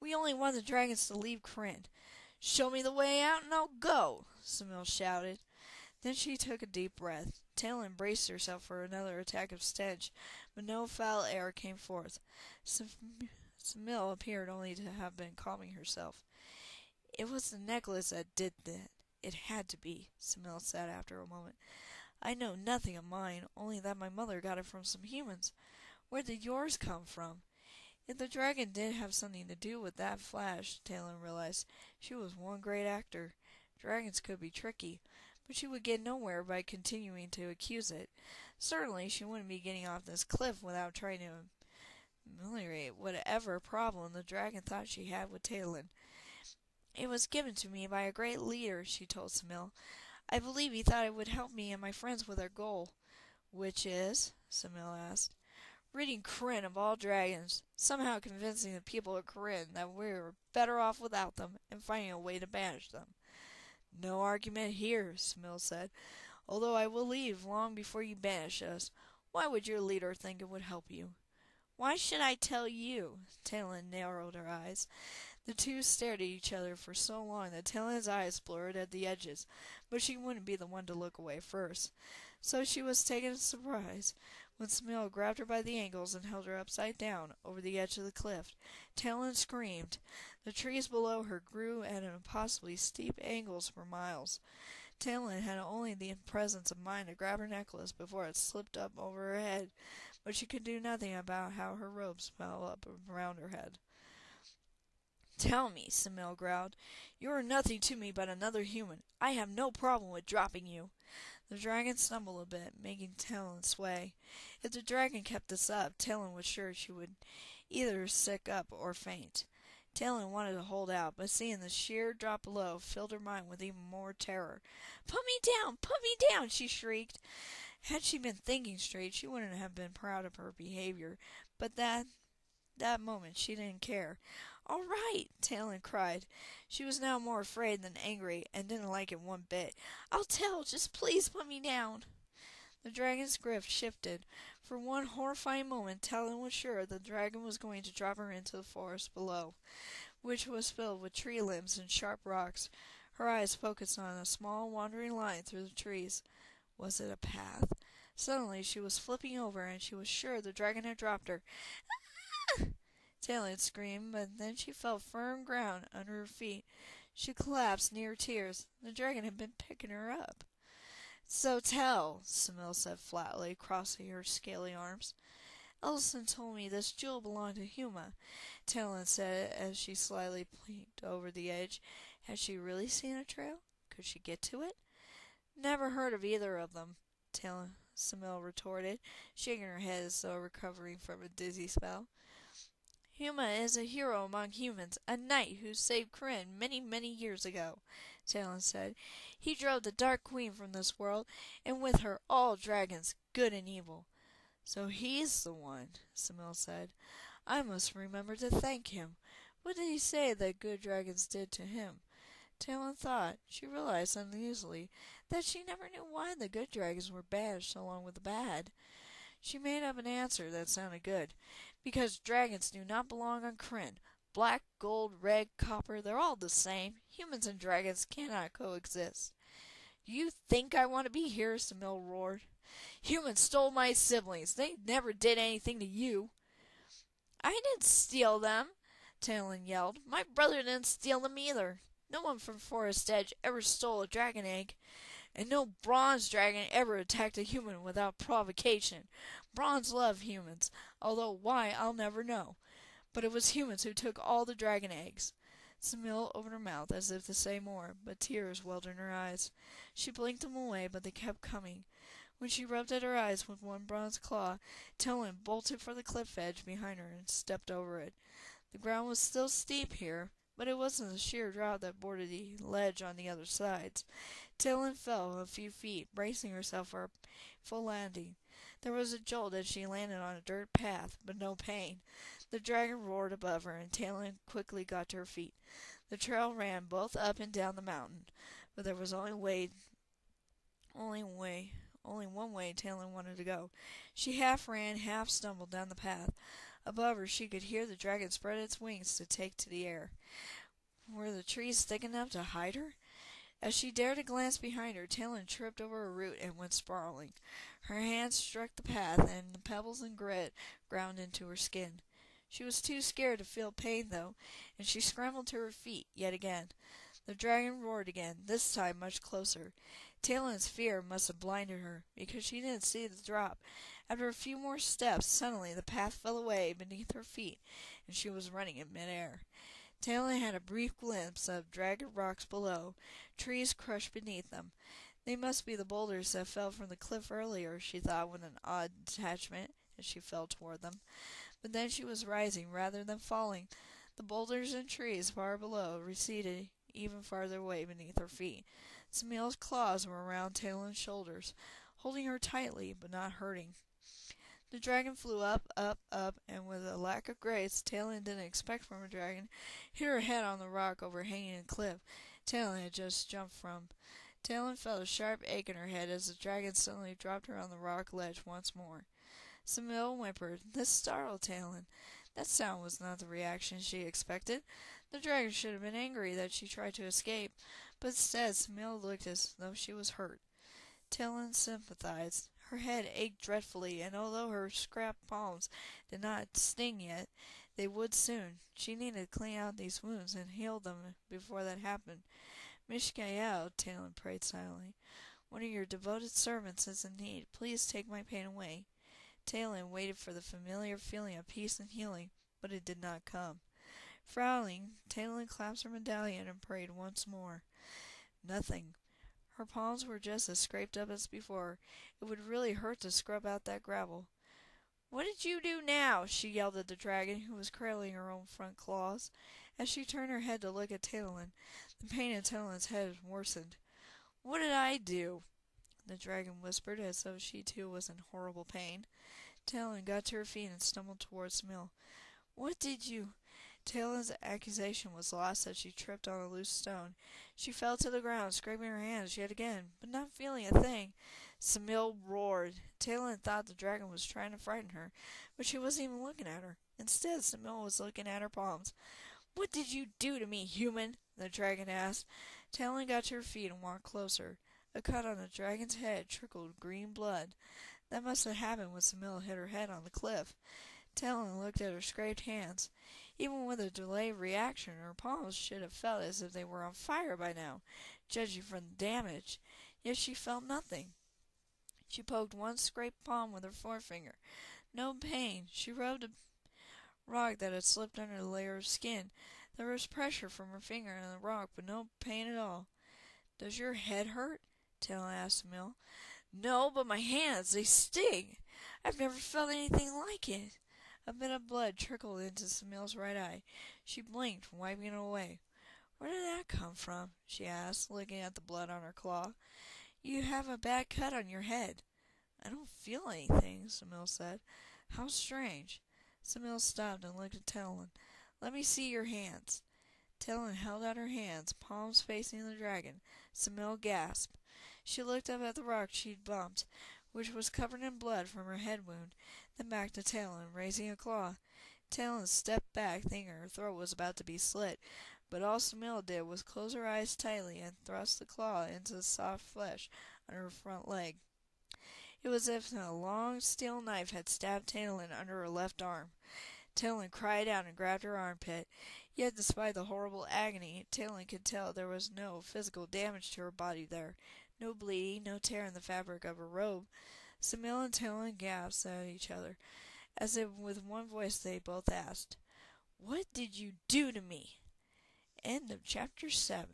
We only want the dragons to leave Krynn. Show me the way out and I'll go, Samil shouted. Then she took a deep breath. Talon braced herself for another attack of stench, but no foul air came forth. Samil appeared only to have been calming herself. It was the necklace that did that. It had to be, Samil said after a moment. I know nothing of mine, only that my mother got it from some humans. Where did yours come from? If the dragon did have something to do with that flash, Talon realized, she was one great actor. Dragons could be tricky, but she would get nowhere by continuing to accuse it. Certainly she wouldn't be getting off this cliff without trying to ameliorate whatever problem the dragon thought she had with Talon. It was given to me by a great leader, she told Samil. I believe he thought it would help me and my friends with our goal. Which is? Samil asked. Ridding Krynn of all dragons, somehow convincing the people of Krynn that we were better off without them, and finding a way to banish them. No argument here, Samil said, although I will leave long before you banish us. Why would your leader think it would help you? Why should I tell you? Talon narrowed her eyes. The two stared at each other for so long that Talon's eyes blurred at the edges, but she wouldn't be the one to look away first. So she was taken by surprise when Samil grabbed her by the ankles and held her upside down over the edge of the cliff. Talon screamed. The trees below her grew at impossibly steep angles for miles. Talon had only the presence of mind to grab her necklace before it slipped up over her head, but she could do nothing about how her robes fell up around her head. Tell me, Samil growled. You are nothing to me but another human. I have no problem with dropping you. The dragon stumbled a bit, making Talon sway. If the dragon kept this up, Talon was sure she would either sick up or faint. Talon wanted to hold out, but seeing the sheer drop below filled her mind with even more terror. Put me down! Put me down! She shrieked. Had she been thinking straight, she wouldn't have been proud of her behavior, but that moment she didn't care. All right, Talon cried. She was now more afraid than angry, and didn't like it one bit. I'll tell, just please put me down. The dragon's grip shifted. For one horrifying moment Talon was sure the dragon was going to drop her into the forest below, which was filled with tree limbs and sharp rocks. Her eyes focused on a small wandering line through the trees. Was it a path? Suddenly she was flipping over, and she was sure the dragon had dropped her. Talon screamed, but then she felt firm ground under her feet. She collapsed near tears. The dragon had been picking her up. So tell, Samil said flatly, crossing her scaly arms. Ellison told me this jewel belonged to Huma, Talon said as she slyly peeked over the edge. Had she really seen a trail? Could she get to it? Never heard of either of them, Samil retorted, shaking her head as though recovering from a dizzy spell. Huma is a hero among humans, a knight who saved Krynn many, many years ago, Talon said. He drove the Dark Queen from this world, and with her all dragons, good and evil. So he's the one, Samil said. I must remember to thank him. What did he say that good dragons did to him? Talon thought. She realized uneasily that she never knew why the good dragons were banished along with the bad. She made up an answer that sounded good. Because dragons do not belong on Krynn. Black, gold, red, copper, they're all the same. Humans and dragons cannot coexist. Do you think I want to be here? Samil roared. Humans stole my siblings. They never did anything to you. I didn't steal them, Talon yelled. My brother didn't steal them either. No one from Forest Edge ever stole a dragon egg. And no bronze dragon ever attacked a human without provocation. Bronze love humans, although why I'll never know. But it was humans who took all the dragon eggs. Samil opened her mouth as if to say more, but tears welled in her eyes. She blinked them away, but they kept coming. When she rubbed at her eyes with one bronze claw, Talon bolted for the cliff edge behind her and stepped over it. The ground was still steep here, but it wasn't the sheer drop that bordered the ledge on the other sides. Talon fell a few feet, bracing herself for a full landing. There was a jolt as she landed on a dirt path, but no pain. The dragon roared above her, and Talon quickly got to her feet. The trail ran both up and down the mountain, but there was only one way Talon wanted to go. She half ran, half stumbled down the path. Above her she could hear the dragon spread its wings to take to the air. Were the trees thick enough to hide her? As she dared to glance behind her, Talon tripped over a root and went sprawling. Her hands struck the path, and the pebbles and grit ground into her skin. She was too scared to feel pain, though, and she scrambled to her feet yet again. The dragon roared again, this time much closer. Talon's fear must have blinded her, because she didn't see the drop. After a few more steps, suddenly the path fell away beneath her feet, and she was running in midair. Talon had a brief glimpse of jagged rocks below, trees crushed beneath them. They must be the boulders that fell from the cliff earlier, she thought with an odd detachment as she fell toward them. But then she was rising rather than falling. The boulders and trees far below receded even farther away beneath her feet. Samiel's claws were around Talon's shoulders, holding her tightly but not hurting. The dragon flew up, up, up, and with a lack of grace Talon didn't expect from a dragon, hit her head on the rock overhanging the cliff Talon had just jumped from. Talon felt a sharp ache in her head as the dragon suddenly dropped her on the rock ledge once more. Samiel whimpered. This startled Talon. That sound was not the reaction she expected. The dragon should have been angry that she tried to escape, but instead Samiel looked as though she was hurt. Talon sympathized. Her head ached dreadfully, and although her scrapped palms did not sting yet, they would soon. She needed to clean out these wounds and heal them before that happened. Mishkael, Talon prayed silently, one of your devoted servants is in need. Please take my pain away. Talon waited for the familiar feeling of peace and healing, but it did not come. Frowning, Talon clasped her medallion and prayed once more. Nothing. Her palms were just as scraped up as before. It would really hurt to scrub out that gravel. What did you do now? She yelled at the dragon, who was cradling her own front claws. As she turned her head to look at Talon, the pain in Talon's head worsened. What did I do? The dragon whispered, as though she too was in horrible pain. Talon got to her feet and stumbled towards Samiel. What did you... Talon's accusation was lost as she tripped on a loose stone. She fell to the ground, scraping her hands yet again, but not feeling a thing. Samiel roared. Talon thought the dragon was trying to frighten her, but she wasn't even looking at her. Instead, Samiel was looking at her palms. What did you do to me, human? The dragon asked. Talon got to her feet and walked closer. A cut on the dragon's head trickled green blood. That must have happened when Samiel hit her head on the cliff. Talon looked at her scraped hands. Even with a delayed reaction, her palms should have felt as if they were on fire by now, judging from the damage. Yet she felt nothing. She poked one scraped palm with her forefinger. No pain. She rubbed a rock that had slipped under the layer of skin. There was pressure from her finger on the rock, but no pain at all. Does your head hurt? Talon asked Samiel. No, but my hands, they sting. I've never felt anything like it. A bit of blood trickled into Samiel's right eye. She blinked, wiping it away. Where did that come from? She asked, looking at the blood on her claw. You have a bad cut on your head. I don't feel anything, Samiel said. How strange. Samiel stopped and looked at Talon. Let me see your hands. Talon held out her hands, palms facing the dragon. Samiel gasped. She looked up at the rock she'd bumped, which was covered in blood from her head wound, then back to Talon, raising a claw. Talon stepped back, thinking her throat was about to be slit, but all Samiel did was close her eyes tightly and thrust the claw into the soft flesh on her front leg. It was as if a long steel knife had stabbed Talon under her left arm. Talon cried out and grabbed her armpit. Yet despite the horrible agony, Talon could tell there was no physical damage to her body there. No bleeding, no tear in the fabric of her robe. Samiel and Talon gasped at each other, as if with one voice they both asked, What did you do to me? End of chapter 7.